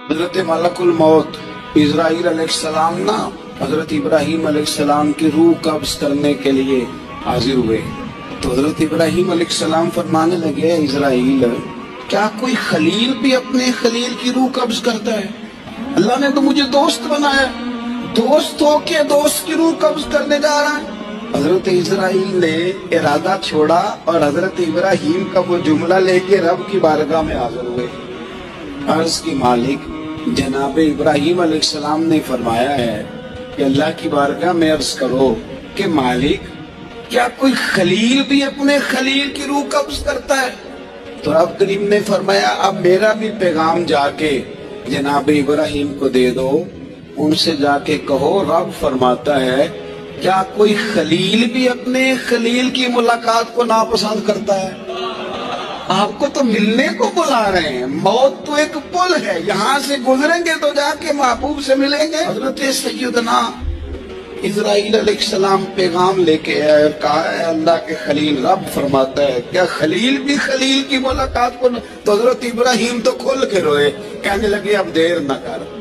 حضرت ملک الموت اسرائیل علیہ السلام نا حضرت ابراہیم علیہ السلام کی روح قبض کرنے کے لیے حاضر ہوئے تو حضرت ابراہیم علیہ السلام فرمانے لگے اسرائیل کیا کوئی خلیل بھی اپنے خلیل کی روح قبض کرتا ہے؟ اللہ نے تو مجھے دوست بنایا، دوست ہو کے دوست کی روح قبض کرنے جا رہا ہے۔ حضرت اسرائیل نے ارادہ چھوڑا اور حضرت ابراہیم کا وہ جملہ لے کے رب کی بارگاہ میں حاضر ہوئے۔ عرض کی مالک جناب ابراہیم علیہ السلام نے فرمایا ہے کہ اللہ کی بارگاہ میں عرض کرو کہ مالک کیا کوئی خلیل بھی اپنے خلیل کی روح قبض کرتا ہے؟ تو رب کریم نے فرمایا اب میرا بھی پیغام جا کے جناب ابراہیم کو دے دو، ان سے جا کے کہو رب فرماتا ہے کیا کوئی خلیل بھی اپنے خلیل کی ملاقات کو ناپسند کرتا ہے؟ آپ کو تو ملنے کو بلا رہے ہیں، موت تو ایک پل ہے، یہاں سے گزریں گے تو جا کے محبوب سے ملیں گے۔ حضرت سیدنا اسرائیل علیہ السلام پیغام لے کے آئے اور کہا ہے اللہ کے خلیل رب فرماتا ہے کیا خلیل بھی خلیل کی ملاقات کو تو حضرت ابراہیم تو کھل کے روئے، کہنے لگے اب دیر نہ کر۔